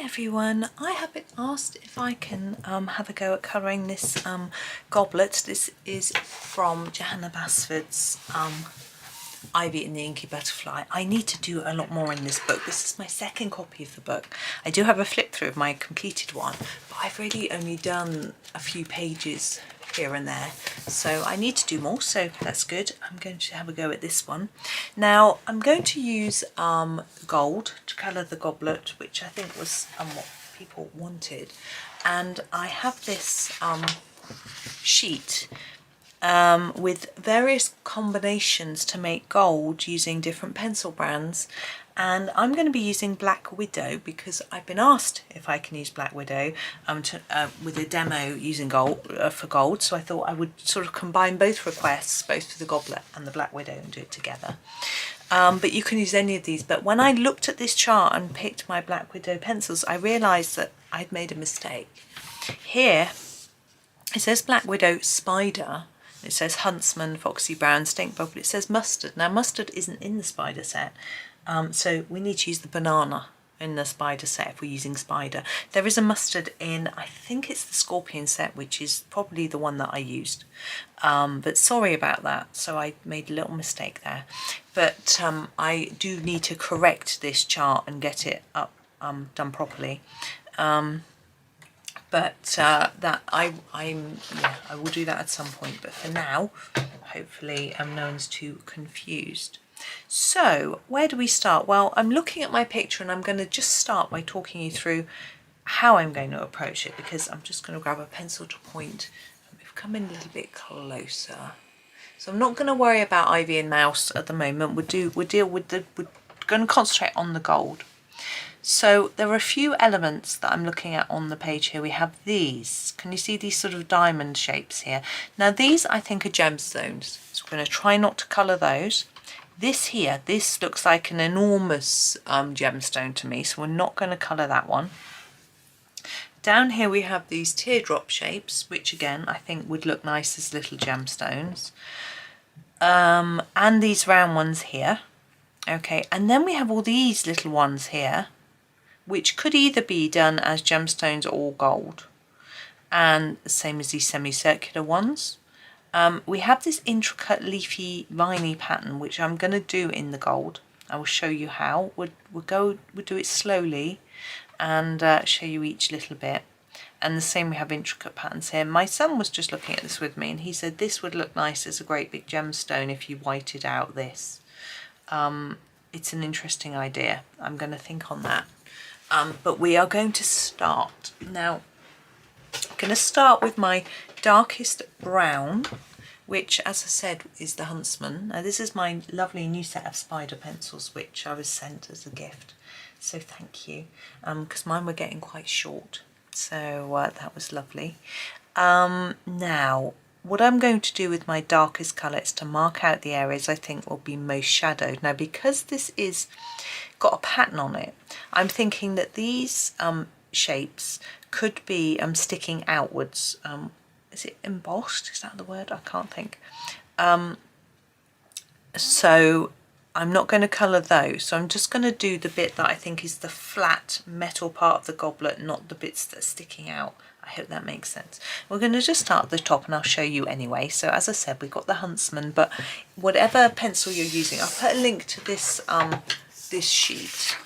everyone, I have been asked if I can have a go at colouring this goblet. This is from Johanna Basford's Ivy and the Inky Butterfly. I need to do a lot more in this book. This is my second copy of the book. I do have a flip through of my completed one, but I've really only done a few pages here and there, so I need to do more, so that's good. I'm going to have a go at this one. Now I'm going to use gold to colour the goblet, which I think was what people wanted, and I have this sheet with various combinations to make gold using different pencil brands, and I'm going to be using Black Widow because I've been asked if I can use Black Widow with a demo using gold for gold, so I thought I would sort of combine both requests, both for the goblet and the Black Widow, and do it together. But you can use any of these. But when I looked at this chart and picked my Black Widow pencils, I realised that I'd made a mistake. Here it says Black Widow Spider. It says Huntsman, Foxy Brown, Stink Bubble. It says Mustard. Now mustard isn't in the spider set, so we need to use the banana in the spider set if we're using spider. There is a mustard in, I think it's the scorpion set, which is probably the one that I used. But sorry about that, so I made a little mistake there. But I do need to correct this chart and get it up done properly. That I will do that at some point, but for now hopefully no one's too confused. So where do we start? Well, I'm looking at my picture and I'm going to just start by talking you through how I'm going to approach it, because I'm just going to grab a pencil to point. We've come in a little bit closer, so I'm not going to worry about Ivy and Mouse at the moment. We're going to concentrate on the gold. So there are a few elements that I'm looking at on the page here. We have these. Can you see these sort of diamond shapes here? Now these I think are gemstones, so we're going to try not to colour those. This here, this looks like an enormous gemstone to me, so we're not going to colour that one. Down here we have these teardrop shapes, which again I think would look nice as little gemstones. And these round ones here. Okay, and then we have all these little ones here, which could either be done as gemstones or gold, and the same as these semicircular ones. We have this intricate leafy viney pattern, which I'm going to do in the gold. I will show you how. We'll do it slowly and show you each little bit. And the same, we have intricate patterns here. My son was just looking at this with me and he said this would look nice as a great big gemstone if you whited out this. It's an interesting idea. I'm going to think on that. But we are going to start. Now, I'm going to start with my darkest brown, which, as I said, is the Huntsman. Now, this is my lovely new set of spider pencils, which I was sent as a gift. So thank you, because mine were getting quite short. So that was lovely. Now, what I'm going to do with my darkest colour is to mark out the areas I think will be most shadowed. Now, because this is got a pattern on it, I'm thinking that these shapes could be sticking outwards. Is it embossed? Is that the word? I can't think. So I'm not going to colour those. So I'm just going to do the bit that I think is the flat metal part of the goblet, not the bits that are sticking out. I hope that makes sense. We're going to just start at the top and I'll show you anyway. So as I said, we've got the Huntsman, but whatever pencil you're using, I'll put a link to this this sheet,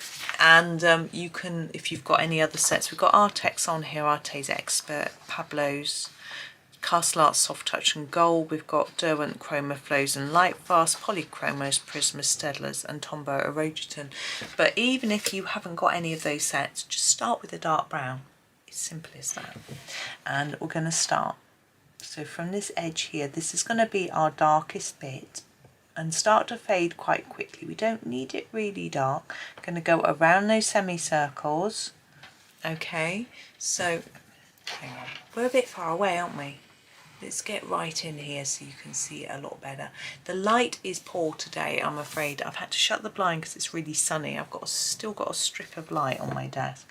and you can, if you've got any other sets, we've got Artex on here, Arte's Expert, Pablo's, Castle Art Soft Touch and Gold. We've got Derwent Chroma Flows and Light Fast, Polychromos, Prismas, Stedlers and Tombow Erogeton. But even if you haven't got any of those sets, just start with a dark brown. It's simple as that. And we're going to start. So from this edge here, this is going to be our darkest bit, and start to fade quite quickly. We don't need it really dark. I'm going to go around those semicircles. Okay, so hang on. We're a bit far away, aren't we? Let's get right in here so you can see it a lot better. The light is poor today, I'm afraid. I've had to shut the blind because it's really sunny. I've still got a strip of light on my desk,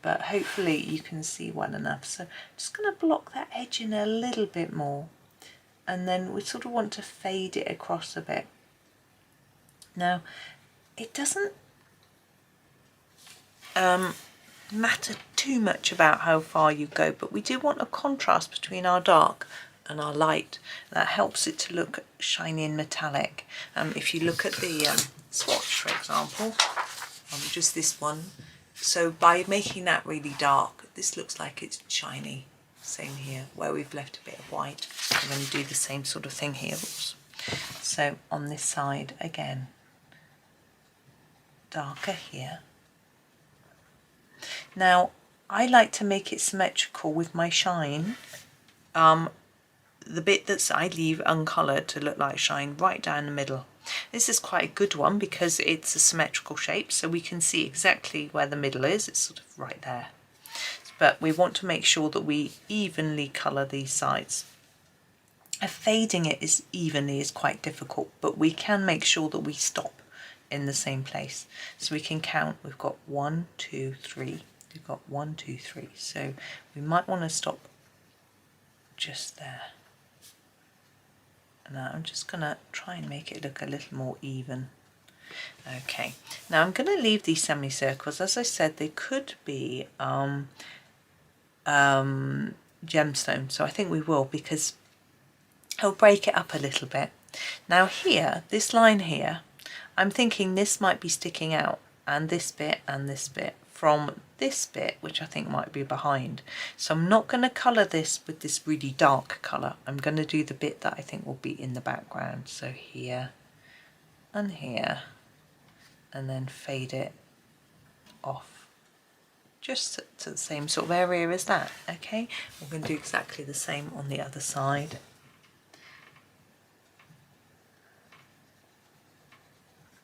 but hopefully you can see well enough. So I'm just going to block that edge in a little bit more, and then we sort of want to fade it across a bit. Now, it doesn't matter too much about how far you go, but we do want a contrast between our dark and our light. That helps it to look shiny and metallic. If you look at the swatch, for example, just this one, so by making that really dark, this looks like it's shiny. Same here, where we've left a bit of white. I'm going to do the same sort of thing here. Oops. So on this side again, darker here. Now I like to make it symmetrical with my shine. The bit that I leave uncoloured to look like shine right down the middle. This is quite a good one because it's a symmetrical shape, so we can see exactly where the middle is. It's sort of right there. But we want to make sure that we evenly colour these sides. Fading it evenly is quite difficult, but we can make sure that we stop in the same place. So we can count, we've got 1, 2, 3, we've got 1, 2, 3. So we might want to stop just there. Now I'm just going to try and make it look a little more even. Okay, now I'm going to leave these semicircles. As I said, they could be gemstones, so I think we will, because I'll break it up a little bit. Now here, this line here, I'm thinking this might be sticking out, and this bit from this bit, which I think might be behind. So I'm not going to colour this with this really dark colour. I'm going to do the bit that I think will be in the background. So here and here, and then fade it off just to the same sort of area as that. Okay, we're going to do exactly the same on the other side.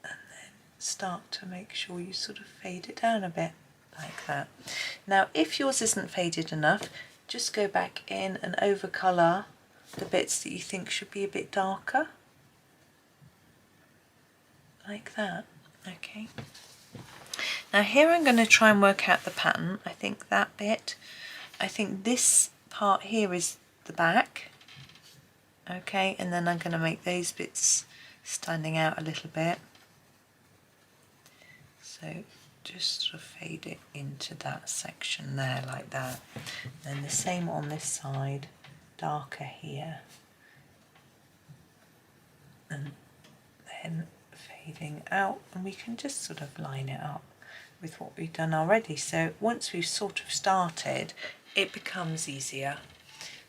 And then start to make sure you sort of fade it down a bit like that. Now if yours isn't faded enough, just go back in and overcolour the bits that you think should be a bit darker, like that. Okay, now here I'm going to try and work out the pattern. I think that bit, I think this part here is the back. Okay, and then I'm going to make those bits standing out a little bit. So just sort of fade it into that section there like that. Then the same on this side, darker here. And then fading out, and we can just sort of line it up with what we've done already. So once we've sort of started, it becomes easier.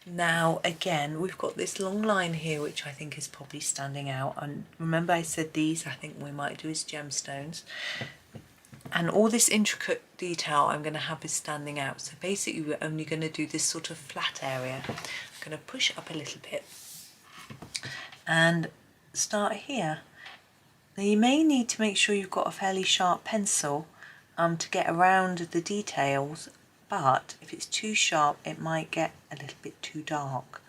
Now again, we've got this long line here which I think is probably standing out, and remember I said these I think we might do as gemstones. And all this intricate detail I'm going to have is standing out. So basically we're only going to do this sort of flat area. I'm going to push it up a little bit and start here. Now you may need to make sure you've got a fairly sharp pencil to get around the details, but if it's too sharp it might get a little bit too dark.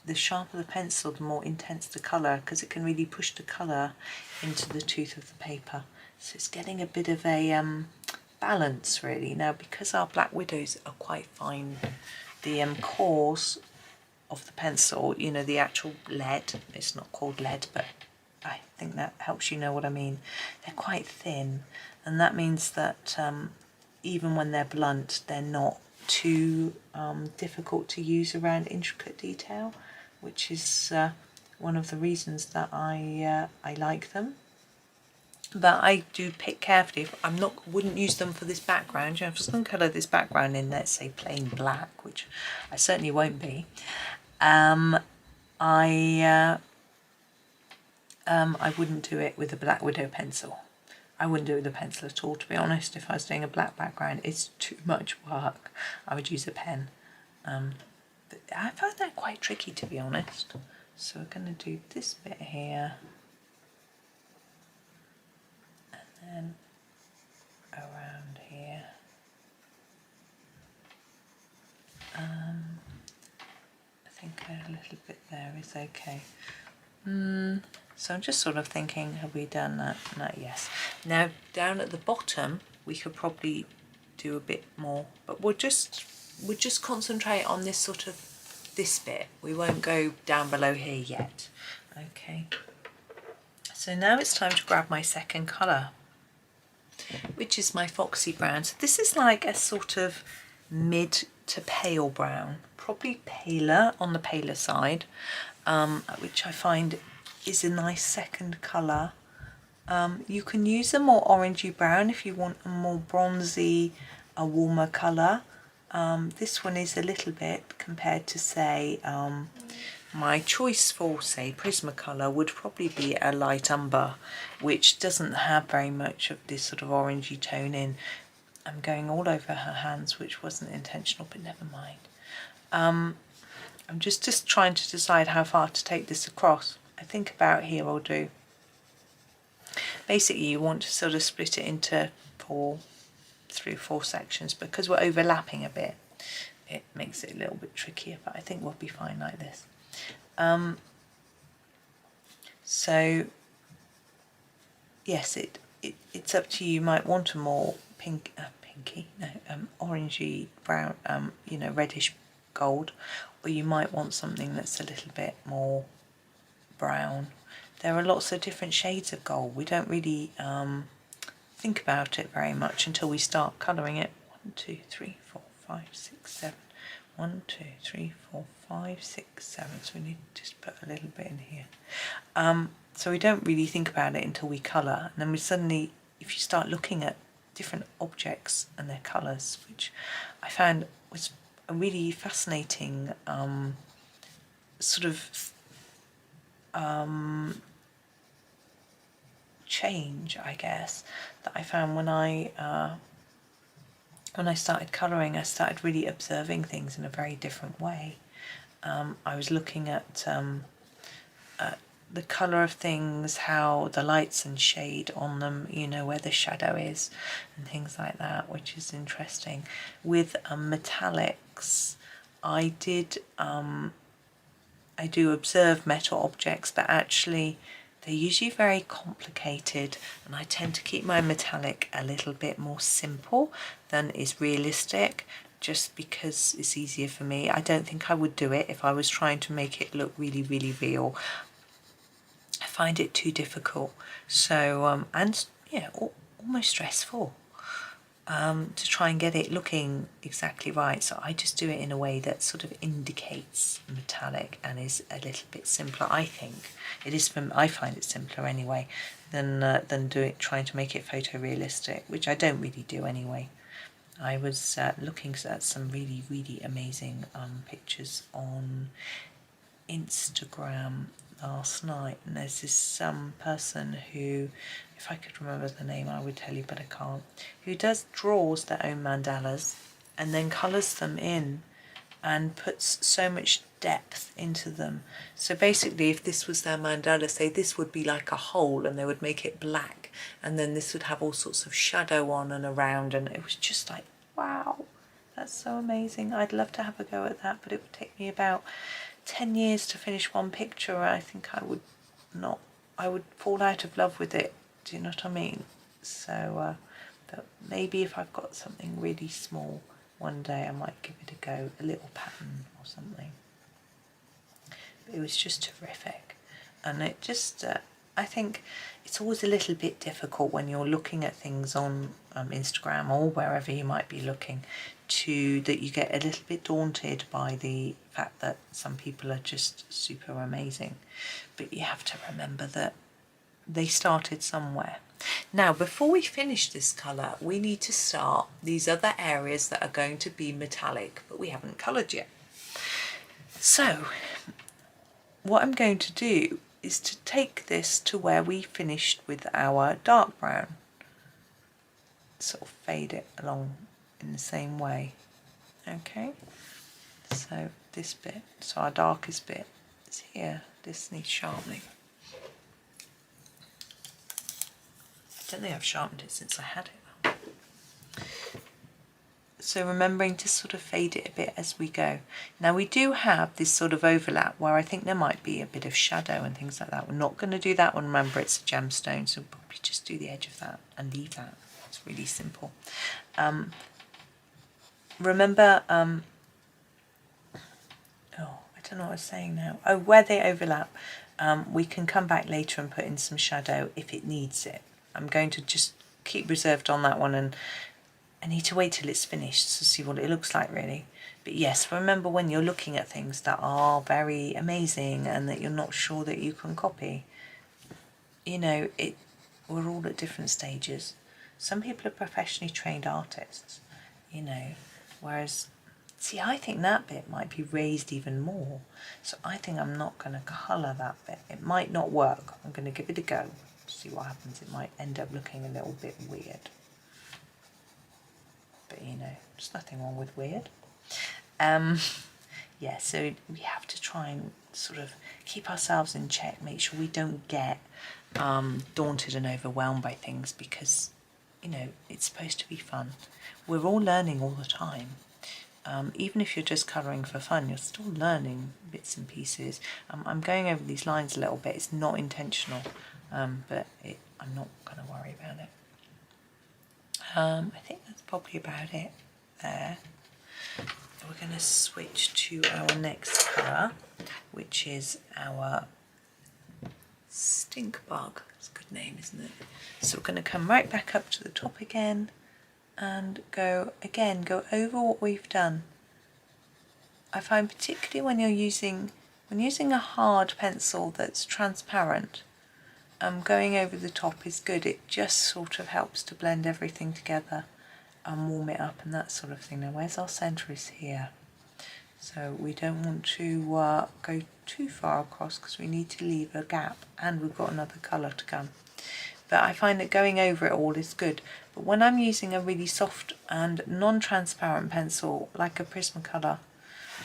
The sharper the pencil, the more intense the colour, because it can really push the colour into the tooth of the paper. So it's getting a bit of a balance really. Now because our Black Widows are quite fine, the cores of the pencil, you know, the actual lead, it's not called lead, but I think that helps you know what I mean. They're quite thin, and that means that even when they're blunt, they're not too difficult to use around intricate detail, which is one of the reasons that I like them. But I do pick carefully. Wouldn't use them for this background. You know, if I was going to colour this background in, let's say plain black, which I certainly won't be, I wouldn't do it with a Black Widow pencil. I wouldn't do it with a pencil at all, to be honest. If I was doing a black background, it's too much work. I would use a pen. But I find that quite tricky, to be honest. So we're going to do this bit here. And then around here. I think a little bit there is okay. So I'm just sort of thinking, have we done that? No, yes. Now down at the bottom we could probably do a bit more, but we'll just concentrate on this sort of this bit. We won't go down below here yet. Okay. So now it's time to grab my second colour. which is my Foxy brown. So this is like a sort of mid to pale brown, probably paler on the paler side, which I find is a nice second colour. You can use a more orangey brown if you want a more bronzy, a warmer colour. This one is a little bit, compared to say my choice for say Prismacolor would probably be a light umber, which doesn't have very much of this sort of orangey tone in. I'm going all over her hands, which wasn't intentional, but never mind. I'm just trying to decide how far to take this across. I think about here will do. Basically you want to sort of split it into 3 or 4 sections, because we're overlapping a bit. It makes it a little bit trickier, but I think we'll be fine like this. So yes, it's up to you. You might want a more orangey brown, you know, reddish gold, or you might want something that's a little bit more brown. There are lots of different shades of gold. We don't really think about it very much until we start colouring it. 1, 2, 3, 4, 5, 6, 7. 1, 2, 3, 4, 5, 6, 7. So we need to just put a little bit in here. So we don't really think about it until we colour, and then we suddenly, if you start looking at different objects and their colours, which I found was a really fascinating sort of change, I guess, that I found when I started colouring. I started really observing things in a very different way. I was looking at the colour of things, how the lights and shade on them, you know, where the shadow is and things like that, which is interesting. With metallics, I do observe metal objects, but actually they're usually very complicated, and I tend to keep my metallic a little bit more simple than is realistic, just because it's easier for me. I don't think I would do it if I was trying to make it look really, really real. I find it too difficult. So, and yeah, almost stressful to try and get it looking exactly right. So I just do it in a way that sort of indicates metallic and is a little bit simpler. I think it is. I find it simpler anyway than trying to make it photorealistic, which I don't really do anyway. I was looking at some really, really amazing pictures on Instagram last night, and there's this person who, if I could remember the name I would tell you, but I can't, who draws their own mandalas and then colours them in and puts so much depth into them. So basically, if this was their mandala, say this would be like a hole and they would make it black, and then this would have all sorts of shadow on and around, and it was just like, wow, that's so amazing. I'd love to have a go at that, but it would take me about 10 years to finish one picture. I think I would fall out of love with it. Do you know what I mean? So but maybe if I've got something really small one day, I might give it a go, a little pattern or something. But it was just terrific, and it just I think it's always a little bit difficult when you're looking at things on Instagram or wherever you might be looking, that you get a little bit daunted by the fact that some people are just super amazing. But you have to remember that they started somewhere. Now, before we finish this colour, we need to start these other areas that are going to be metallic, but we haven't coloured yet. So what I'm going to do is to take this to where we finished with our dark brown. Sort of fade it along in the same way. Okay, so this bit, so our darkest bit is here. This needs sharpening. I don't think I've sharpened it since I had it. So remembering to sort of fade it a bit as we go. Now we do have this sort of overlap where I think there might be a bit of shadow and things like that. We're not going to do that one. Remember, it's a gemstone, so we'll probably just do the edge of that and leave that. It's really simple. Remember, I don't know what I was saying now. Oh, where they overlap, we can come back later and put in some shadow if it needs it. I'm going to just keep reserved on that one, and I need to wait till it's finished to see what it looks like really. But yes, remember when you're looking at things that are very amazing and that you're not sure that you can copy, you know, we're all at different stages. Some people are professionally trained artists, you know, whereas, see, I think that bit might be raised even more. So I think I'm not going to colour that bit. It might not work. I'm going to give it a go, see what happens. It might end up looking a little bit weird. But, you know, there's nothing wrong with weird. Yeah, so we have to try and sort of keep ourselves in check, make sure we don't get daunted and overwhelmed by things, because, you know, it's supposed to be fun. We're all learning all the time. Even if you're just colouring for fun, you're still learning bits and pieces. I'm going over these lines a little bit. It's not intentional, but I'm not going to worry about it. I think that's probably about it there. We're going to switch to our next colour, which is our Stink Bug. It's a good name, isn't it? So we're going to come right back up to the top again and go over what we've done. I find particularly when you're using a hard pencil that's transparent, going over the top is good. It just sort of helps to blend everything together and warm it up and that sort of thing. Now where's our centre is here, so we don't want to go too far across because we need to leave a gap, and we've got another colour to come. But I find that going over it all is good. But when I'm using a really soft and non-transparent pencil like a Prismacolor,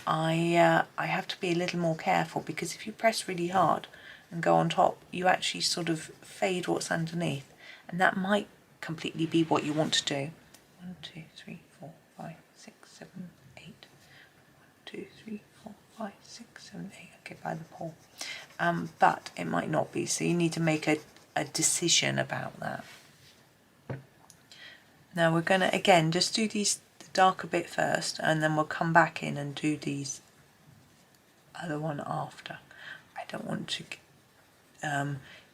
I have to be a little more careful, because if you press really hard and go on top, you actually sort of fade what's underneath, and that might completely be what you want to do. 1, 2, 3, 4, 5, 6, 7, 8. 1, 2, 3, 4, 5, 6, 7, 8. Okay, by the pole. But it might not be, so you need to make a decision about that. Now we're going to again just do the darker bit first, and then we'll come back in and do these other one after. I don't want to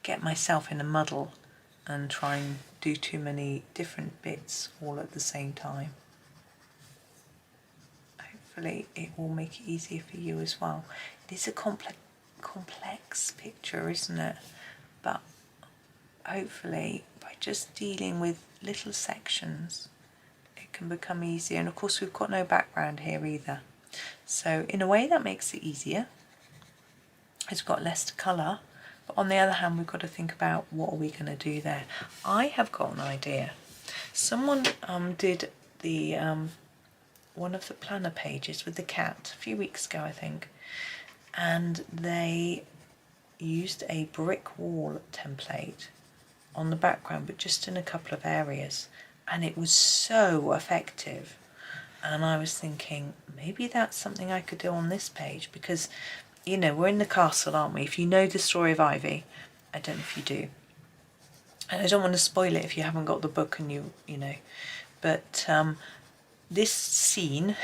get myself in a muddle and try and do too many different bits all at the same time. Hopefully it will make it easier for you as well. It is a complex picture, isn't it? But hopefully by just dealing with little sections it can become easier. And of course we've got no background here either, so in a way that makes it easier as we've got less to colour. But on the other hand, we've got to think about what are we going to do there. I have got an idea. Someone did the one of the planner pages with the cat a few weeks ago, I think, and they used a brick wall template on the background, but just in a couple of areas, and it was so effective. And I was thinking maybe that's something I could do on this page, because, you know, we're in the castle, aren't we? If you know the story of Ivy, I don't know if you do, and I don't want to spoil it if you haven't got the book and you know, but this scene,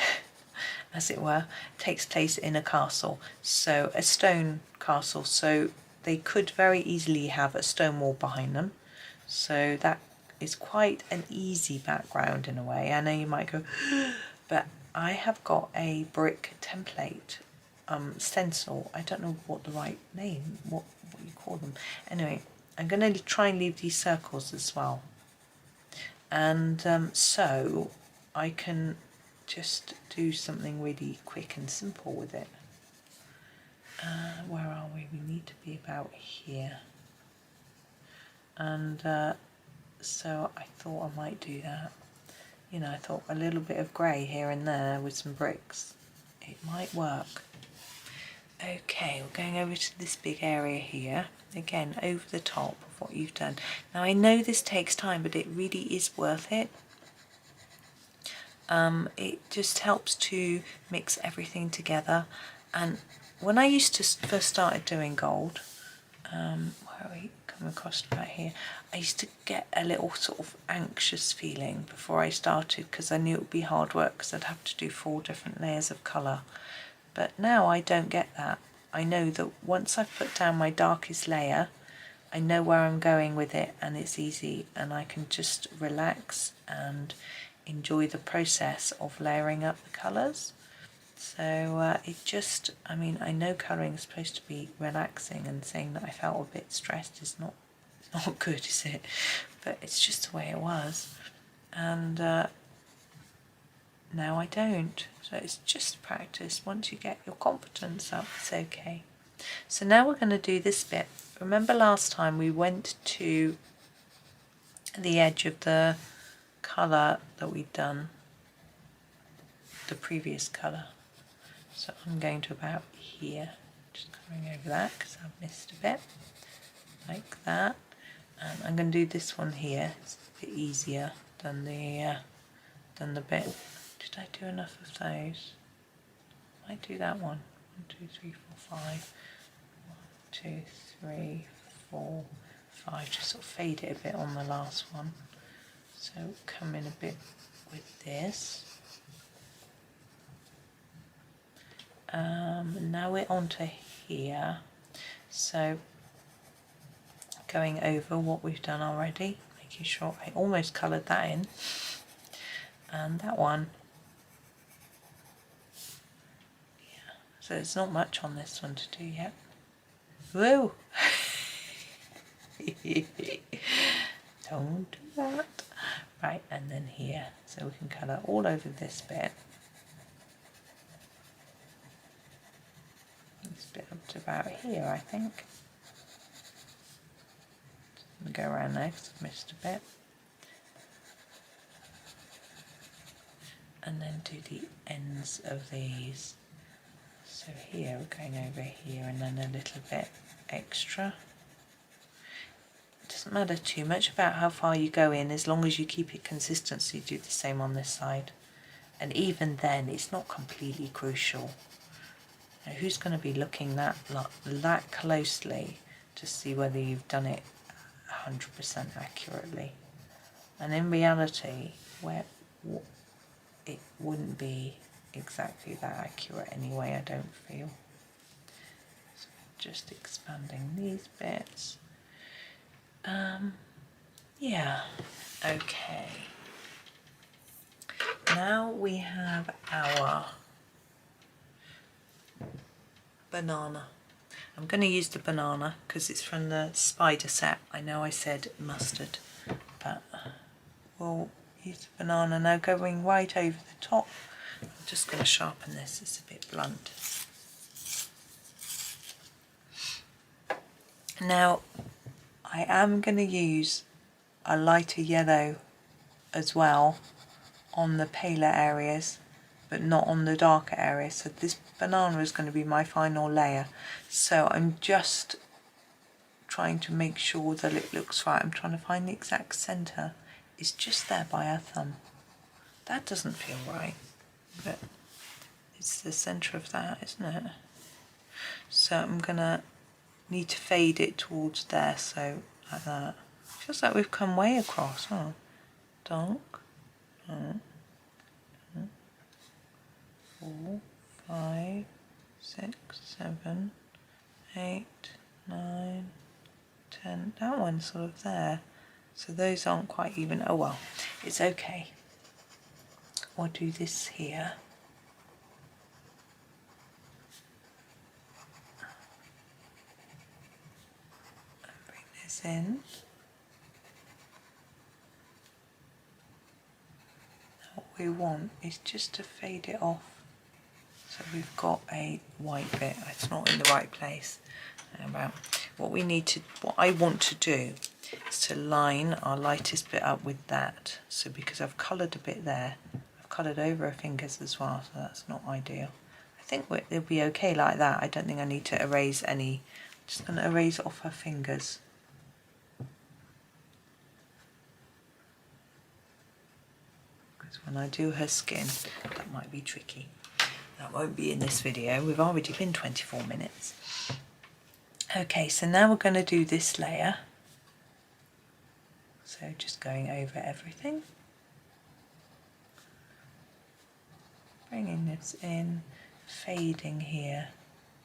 as it were, takes place in a castle, so a stone castle, so they could very easily have a stone wall behind them, so that is quite an easy background in a way. I know you might go, but I have got a brick template stencil. I don't know what the right name, what you call them. Anyway, I'm going to try and leave these circles as well, and so I can just do something really quick and simple with it. Where are we? We need to be about here, and so I thought I might do that. You know, I thought a little bit of grey here and there with some bricks, it might work. Okay, we're going over to this big area here, again over the top of what you've done. Now I know this takes time, but it really is worth it. It just helps to mix everything together. And when I used to first started doing gold, where are we coming across about here, I used to get a little sort of anxious feeling before I started, because I knew it would be hard work, because I'd have to do 4 different layers of colour. But now I don't get that. I know that once I've put down my darkest layer, I know where I'm going with it, and it's easy, and I can just relax and enjoy the process of layering up the colours. So it just, I mean, I know colouring is supposed to be relaxing, and saying that I felt a bit stressed is not good, is it? But it's just the way it was, and now I don't. So it's just practice. Once you get your confidence up, it's okay. So now we're going to do this bit. Remember last time we went to the edge of the colour that we'd done, the previous colour. So I'm going to about here, just covering over that because I've missed a bit, like that. And I'm going to do this one here. It's a bit easier than the bit. Did I do enough of those? I might do that one. 1, 2, 3, 4, 5. 1, 2, 3, 4, 5. Just sort of fade it a bit on the last one. So come in a bit with this. Now we're onto here. So going over what we've done already, making sure I almost coloured that in, and that one. Yeah. So there's not much on this one to do yet. Whoa! Don't do that. Right, and then here, so we can colour all over this bit. This bit up to about here, I think. I'm going to go around there because I've missed a bit. And then do the ends of these. So here we're going over here, and then a little bit extra. It doesn't matter too much about how far you go in, as long as you keep it consistent, so you do the same on this side. And even then, it's not completely crucial. Now, who's going to be looking that closely to see whether you've done it 100% accurately? And in reality, it wouldn't be exactly that accurate anyway, I don't feel. So just expanding these bits. Yeah, okay. Now we have our banana. I'm going to use the banana because it's from the spider set. I know I said mustard, but we'll use the banana. Now going right over the top. I'm just going to sharpen this, it's a bit blunt. Now I am going to use a lighter yellow as well on the paler areas, but not on the darker areas. So this banana is going to be my final layer. So I'm just trying to make sure that it looks right. I'm trying to find the exact centre. It's just there by our thumb. That doesn't feel right, but it's the centre of that, isn't it? So I'm going to need to fade it towards there, so like that. Feels like we've come way across, huh? Dark. 4, 5, 6, 7, 8, 9, 10. That one's sort of there. So those aren't quite even. Oh well, it's okay. We'll do this here. And bring this in. What we want is just to fade it off. So we've got a white bit. It's not in the right place. About what I want to do is to line our lightest bit up with that. So because I've coloured a bit there, I've coloured over her fingers as well, so that's not ideal. I think it'll be okay like that. I don't think I need to erase any. I'm just going to erase off her fingers. Because when I do her skin, that might be tricky. That won't be in this video. We've already been 24 minutes. Okay, so now we're going to do this layer. So just going over everything. Bringing this in, fading here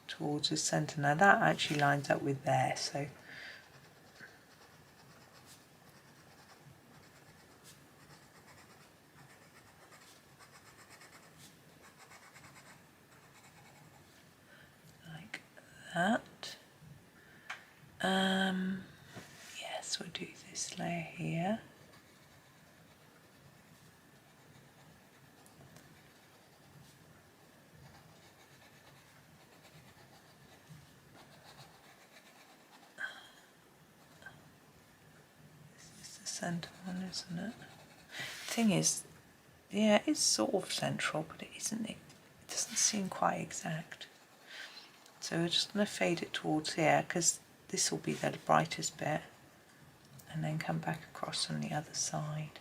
towards the centre. Now that actually lines up with there, so that. Yes, we'll do this layer here. This is the centre one, isn't it? The thing is, yeah, it's sort of central, but it isn't. It doesn't seem quite exact. So we're just going to fade it towards here because this will be the brightest bit, and then come back across on the other side.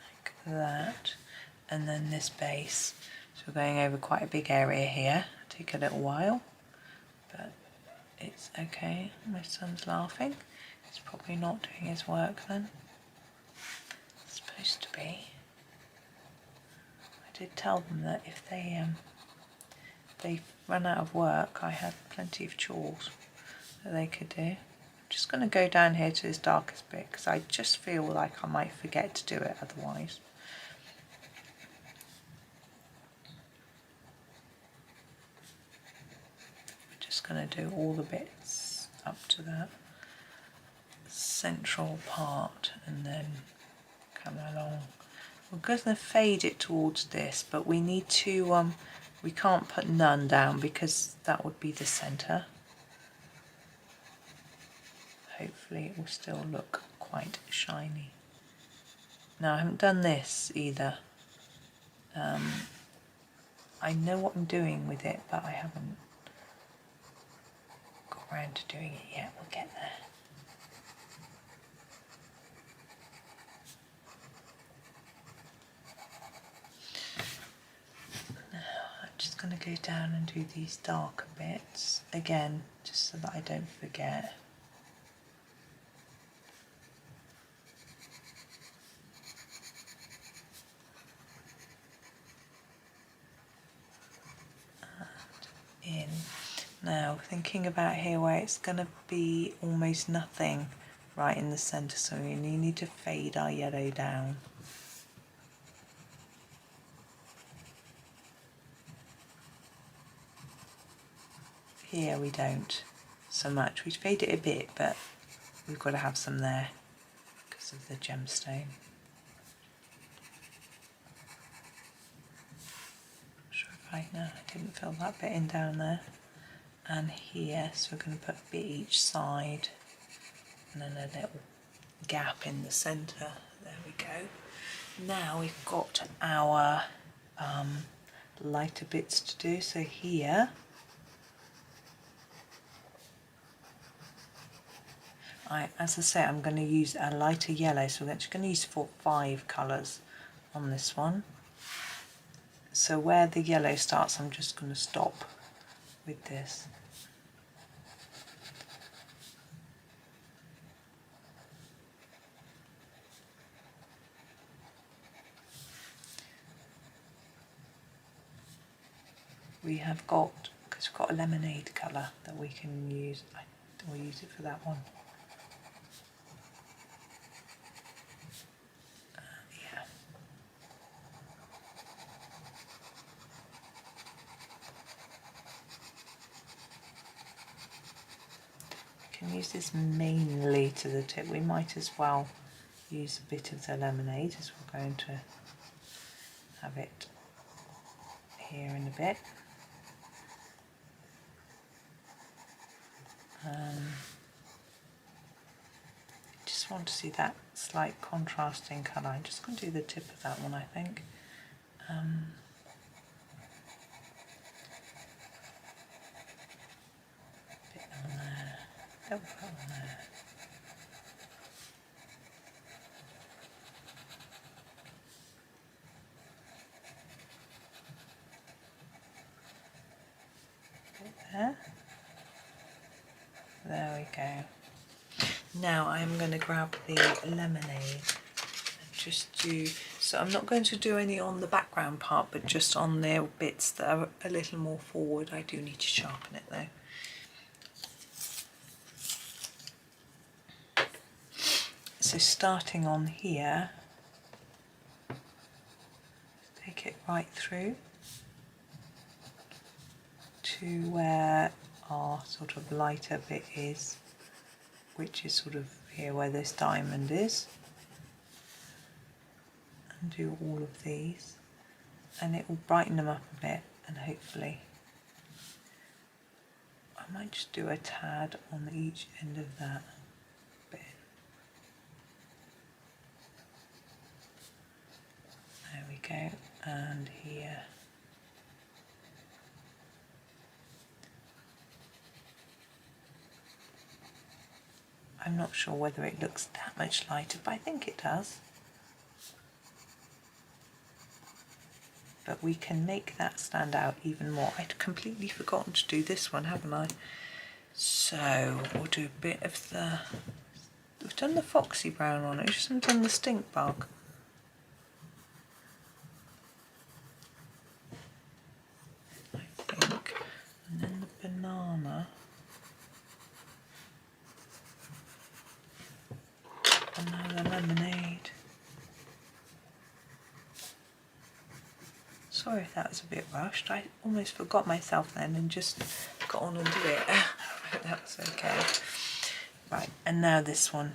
Like that. And then this base. So we're going over quite a big area here. Take a little while, but it's okay. My son's laughing. He's probably not doing his work then. It's supposed to be. I did tell them that if they run out of work, I had plenty of chores that they could do. I'm just going to go down here to this darkest bit because I just feel like I might forget to do it otherwise. We're just going to do all the bits up to that central part and then come along. We're going to fade it towards this, but we need to, we can't put none down because that would be the centre. Hopefully it will still look quite shiny. Now I haven't done this either. I know what I'm doing with it, but I haven't got around to doing it yet. We'll get there. Going to go down and do these darker bits again, just so that I don't forget. And in. Now thinking about here where it's going to be almost nothing right in the centre, so we need to fade our yellow down. Here we don't so much. We fade it a bit, but we've got to have some there because of the gemstone. Not sure if I didn't fill that bit in down there. And here, so we're going to put a bit each side and then a little gap in the centre. There we go. Now we've got our lighter bits to do. So here, as I say, I'm going to use a lighter yellow, so we're actually going to use 5 colours on this one. So where the yellow starts, I'm just going to stop with this. We have got, because we've got a lemonade colour that we can use. We'll use it for that one. Yeah. We can use this mainly to the tip. We might as well use a bit of the lemonade as we're going to have it here in a bit. Just want to see that slight contrasting colour. I'm just going to do the tip of that one, I think. Bit on there, little bit on there. Bit there. There we go. Now I'm going to grab the lemonade and just do, so I'm not going to do any on the background part, but just on the bits that are a little more forward. I do need to sharpen it though. So starting on here, right through to where our sort of lighter bit is, which is sort of here where this diamond is, and do all of these, and it will brighten them up a bit, and hopefully I might just do a tad on each end of that bit. There we go, and here. I'm not sure whether it looks that much lighter, but I think it does. But we can make that stand out even more. I'd completely forgotten to do this one, haven't I? So we'll do a bit of the... We've done the Foxy brown on it, we just haven't done the stink bug. I think. And then the banana. And now the lemonade. Sorry if that was a bit rushed. I almost forgot myself then and just got on and did it. That was okay. Right, and now this one.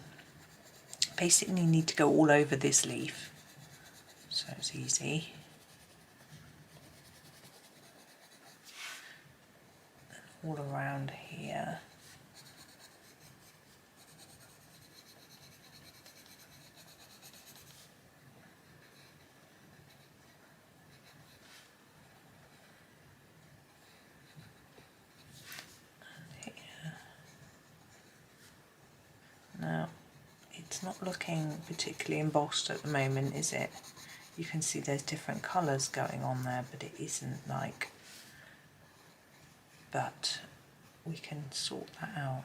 Basically you need to go all over this leaf. So it's easy. And all around here. Now, it's not looking particularly embossed at the moment, is it? You can see there's different colours going on there, but it isn't like... But we can sort that out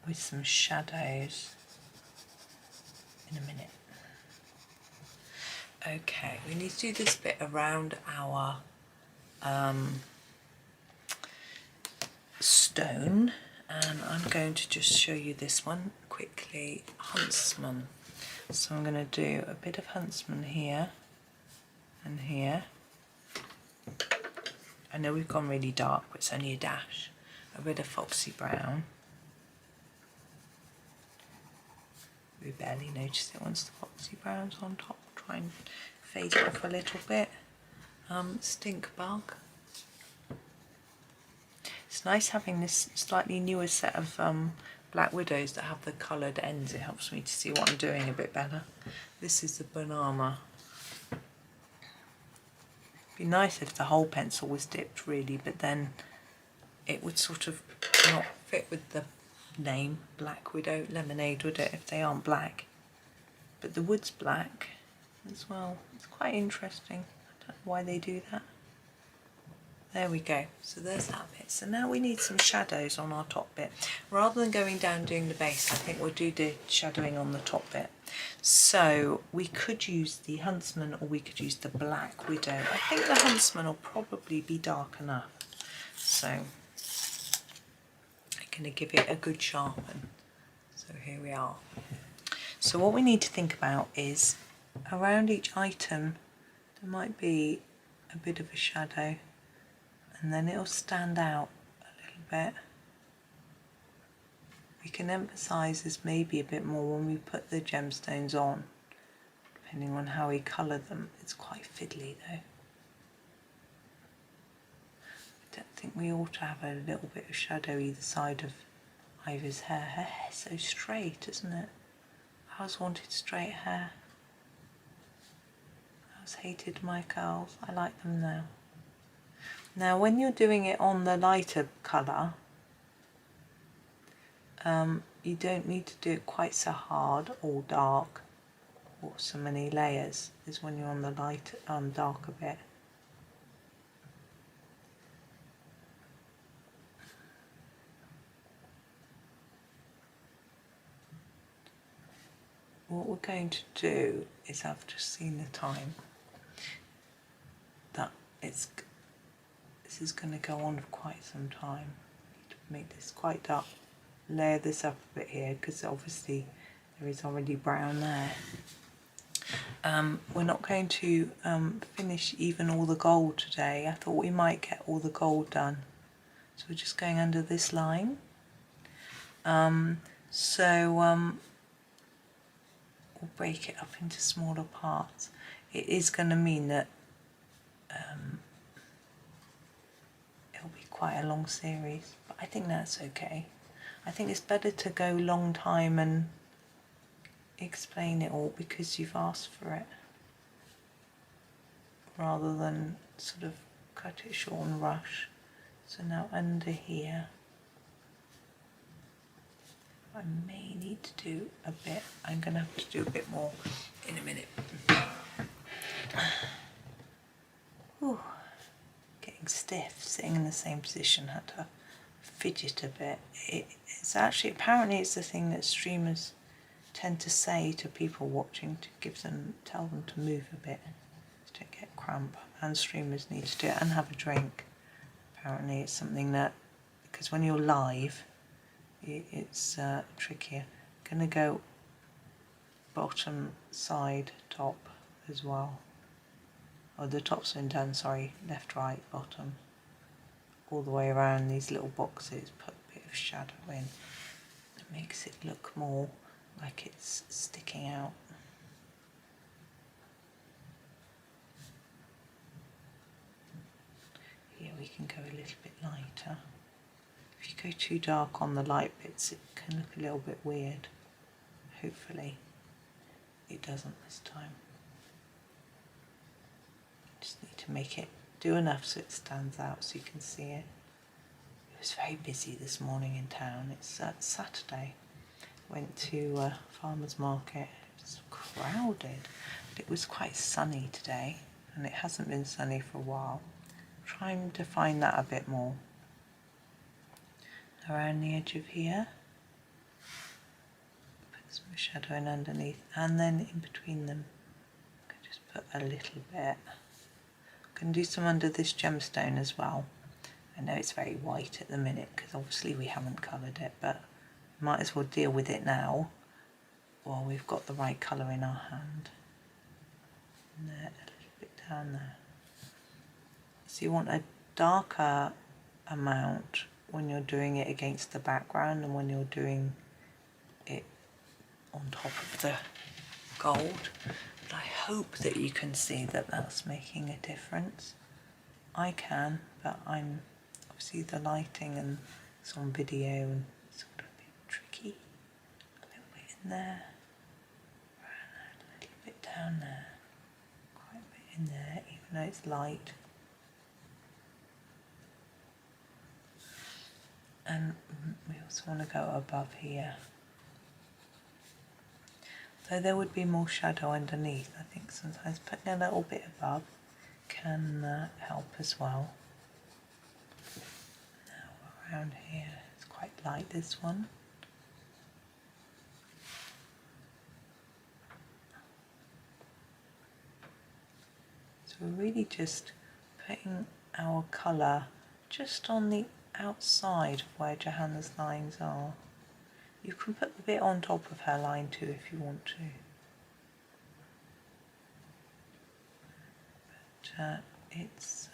with some shadows in a minute. Okay, we need to do this bit around our stone, and I'm going to just show you this one quickly. Huntsman. So I'm going to do a bit of Huntsman here and here. I know we've gone really dark, but it's only a dash. A bit of Foxy brown. We barely notice it once the Foxy brown's on top. Try and fade it off a little bit. Stink bug. It's nice having this slightly newer set of Black Widows that have the coloured ends. It helps me to see what I'm doing a bit better. This is the banana. It'd be nice if the whole pencil was dipped really, but then it would sort of not fit with the name Black Widow Lemonade, would it, if they aren't black? But the wood's black as well. It's quite interesting. I don't know why they do that. There we go, so there's that bit. So now we need some shadows on our top bit. Rather than going down doing the base, I think we'll do the shadowing on the top bit. So we could use the Huntsman or we could use the Black Widow. I think the Huntsman will probably be dark enough. So I'm going to give it a good sharpen. So here we are. So what we need to think about is around each item there might be a bit of a shadow, and then it'll stand out a little bit. We can emphasise this maybe a bit more when we put the gemstones on, depending on how we colour them. It's quite fiddly though. I don't think we ought to have a little bit of shadow either side of Ivy's hair. Her hair's so straight, isn't it? I always wanted straight hair. I always hated my curls. I like them now. Now when you're doing it on the lighter colour, you don't need to do it quite so hard or dark or so many layers as when you're on the light, darker bit. What we're going to do is, I've just seen the time, that this is going to go on for quite some time. I need to make this quite dark. Layer this up a bit here because obviously there is already brown there. we're not going to finish even all the gold today. I thought we might get all the gold done. So we're just going under this line. We'll break it up into smaller parts. It is going to mean that it'll be quite a long series, but I think that's okay. I think it's better to go long time and explain it all because you've asked for it, rather than sort of cut it short and rush. So now under here, I may need to do a bit, I'm going to have to do a bit more in a minute. Ooh, getting stiff, sitting in the same position, had to fidget a bit. It's actually, apparently it's the thing that streamers tend to say to people watching to tell them to move a bit, to don't get cramp, and streamers need to do it and have a drink. Apparently it's something that, because when you're live, it's trickier. I'm going to go bottom, side, top as well. Oh, the top's been done, sorry, left, right, bottom. All the way around these little boxes, put a bit of shadow in. It makes it look more like it's sticking out. Here we can go a little bit lighter. If you go too dark on the light bits, it can look a little bit weird. Hopefully it doesn't this time. Just need to make it do enough so it stands out so you can see it. It was very busy this morning in town. It's Saturday. Went to a farmer's market. It was crowded, but it was quite sunny today, and it hasn't been sunny for a while. Trying to find that a bit more. Around the edge of here. Put some shadow in underneath, and then in between them. I can just put a little bit. I can do some under this gemstone as well. I know it's very white at the minute because obviously we haven't coloured it, but might as well deal with it now while we've got the right colour in our hand. And there, a little bit down there. So you want a darker amount when you're doing it against the background and when you're doing it on top of the gold. But I hope that you can see that that's making a difference. I can, but I'm obviously the lighting and it's on video and it's sort of a bit tricky. A little bit in there, a little bit down there, quite a bit in there, even though it's light. And we also want to go above here. Though there would be more shadow underneath, I think sometimes putting a little bit above can help as well. Now around here, it's quite light, this one. So we're really just putting our colour just on the outside of where Johanna's lines are. You can put the bit on top of her line too if you want to. But it's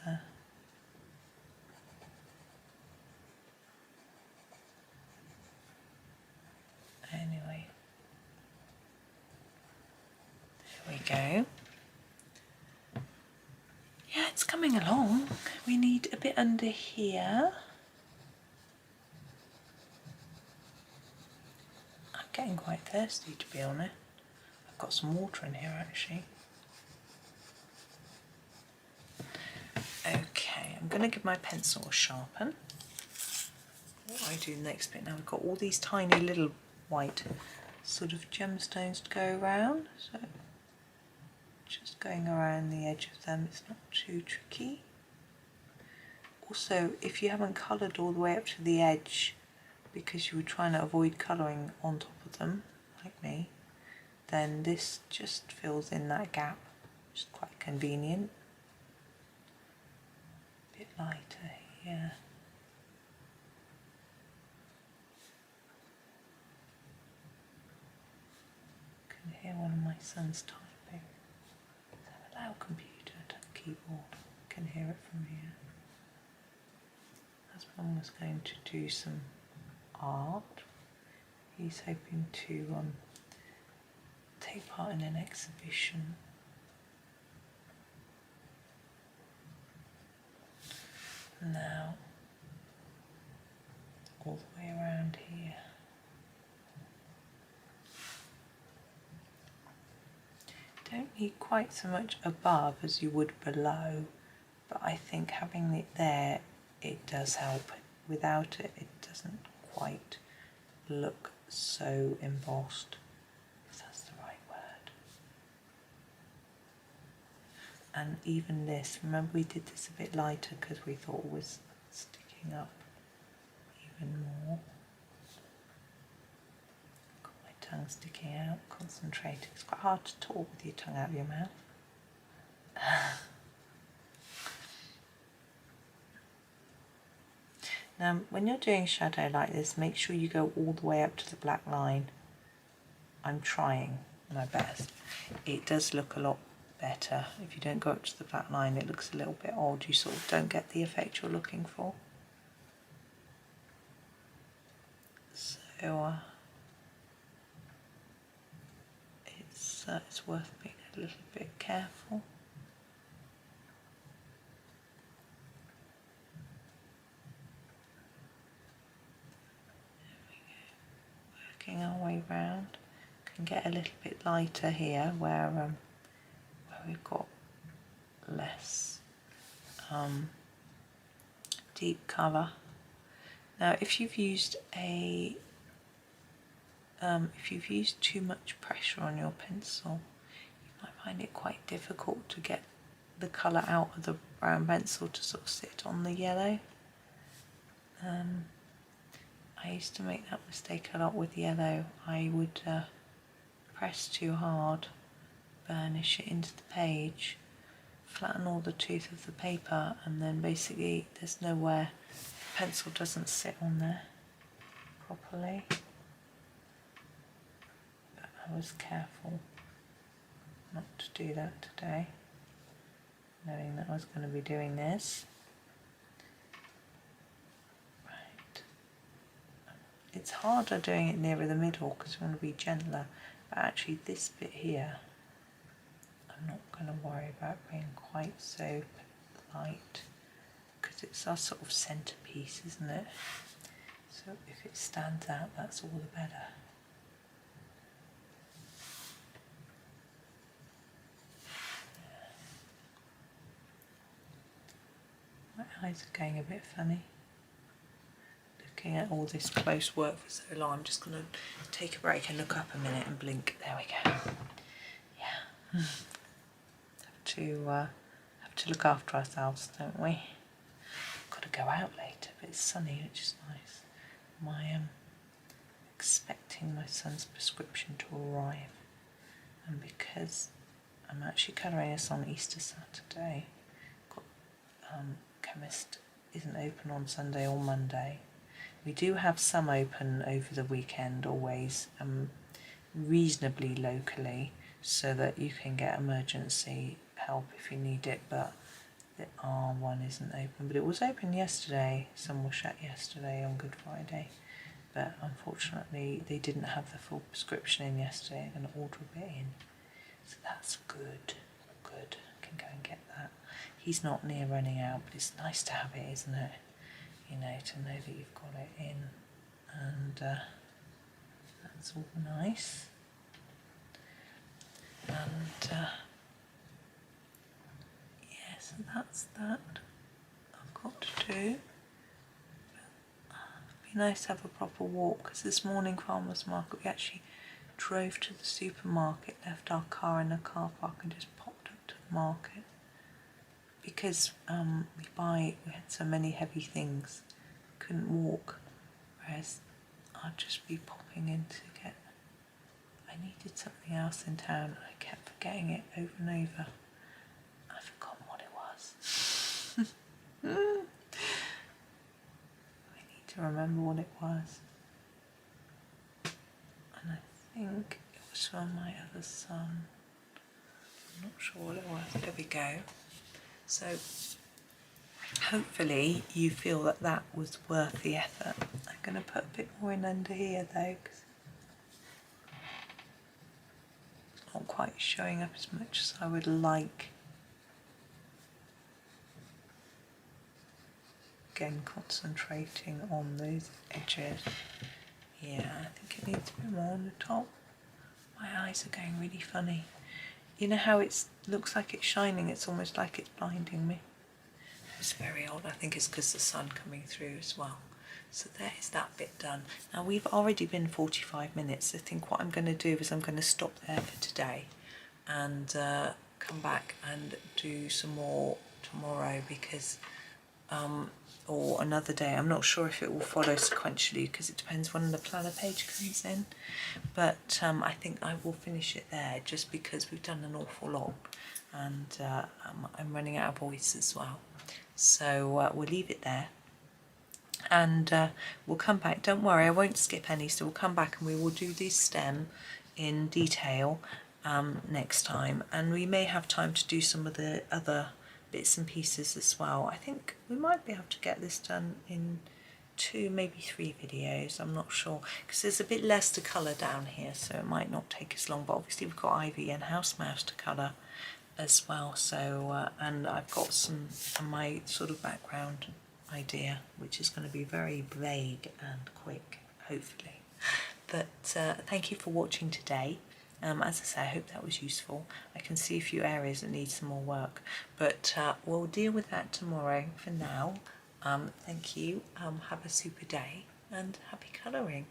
anyway, there we go. Yeah, it's coming along. We need a bit under here. I'm getting quite thirsty, to be honest. I've got some water in here actually. Okay, I'm going to give my pencil a sharpen. What I do next bit, now we've got all these tiny little white sort of gemstones to go around, so just going around the edge of them, it's not too tricky. Also, if you haven't coloured all the way up to the edge because you were trying to avoid colouring on top of them, like me, then this just fills in that gap, which is quite convenient. A bit lighter here. I can hear one of my sons typing. computer keyboard. I can hear it from here. Husband was going to do some art. He's hoping to take part in an exhibition. Now, all the way around here. Don't need quite so much above as you would below, but I think having it there, it does help. Without it, it doesn't quite look so embossed, if that's the right word. And even this, remember we did this a bit lighter because we thought it was sticking up even more. Got my tongue sticking out, concentrating. It's quite hard to talk with your tongue out of your mouth. Now, when you're doing shadow like this, make sure you go all the way up to the black line. I'm trying my best. It does look a lot better. If you don't go up to the black line, it looks a little bit odd. You sort of don't get the effect you're looking for. So it's worth being a little bit careful. Working our way round, can get a little bit lighter here where we've got less deep colour. Now, if you've used too much pressure on your pencil, you might find it quite difficult to get the colour out of the brown pencil to sort of sit on the yellow. I used to make that mistake a lot with yellow. I would press too hard, burnish it into the page, flatten all the tooth of the paper, and then basically there's nowhere, the pencil doesn't sit on there properly. But I was careful not to do that today, knowing that I was going to be doing this. It's harder doing it nearer the middle because you want to be gentler, but actually this bit here, I'm not going to worry about being quite so light because it's our sort of centrepiece, isn't it? So if it stands out, that's all the better. My eyes are going a bit funny. Looking at all this close work for so long, I'm just going to take a break and look up a minute and blink. There we go. Yeah. Have to look after ourselves, don't we? Got to go out later, but it's sunny, which is nice. I'm expecting my son's prescription to arrive, and because I'm actually colouring us on Easter Saturday, chemist isn't open on Sunday or Monday. We do have some open over the weekend always, reasonably locally, so that you can get emergency help if you need it, but the R1 isn't open. But it was open yesterday, some were shut yesterday on Good Friday, but unfortunately they didn't have the full prescription in yesterday. I'm going to order a bit in, so that's good, good, I can go and get that. He's not near running out, but it's nice to have it, isn't it? You know, to know that you've got it in, and that's all nice. And yeah, so that's that I've got to do. It'd be nice to have a proper walk, because this morning farmers market we actually drove to the supermarket, left our car in the car park and just popped up to the market. Because we had so many heavy things, couldn't walk, whereas I'd just be popping in to get, I needed something else in town, I kept forgetting it over and over. I've forgotten what it was. I need to remember what it was. And I think it was for my other son. I'm not sure what it was. There we go. So hopefully you feel that that was worth the effort. I'm going to put a bit more in under here though, because it's not quite showing up as much as I would like. Again, concentrating on those edges. Yeah, I think it needs a bit more on the top. My eyes are going really funny. You know how it looks like it's shining, it's almost like it's blinding me. It's very odd. I think it's because the sun coming through as well. So there is that bit done. Now we've already been 45 minutes. I think what I'm going to do is I'm going to stop there for today and come back and do some more tomorrow, because or another day. I'm not sure if it will follow sequentially because it depends when the planner page comes in, but I think I will finish it there just because we've done an awful lot, and I'm running out of voice as well. So we'll leave it there, and we'll come back. Don't worry, I won't skip any, so we'll come back and we will do the stem in detail next time, and we may have time to do some of the other bits and pieces as well. I think we might be able to get this done in 2, maybe 3 videos, I'm not sure, because there's a bit less to colour down here, so it might not take as long, but obviously we've got Ivy and House Mouse to colour as well, so and I've got some my sort of background idea, which is going to be very vague and quick, hopefully. But thank you for watching today. As I say, I hope that was useful. I can see a few areas that need some more work, but we'll deal with that tomorrow. For now, thank you, have a super day and happy colouring.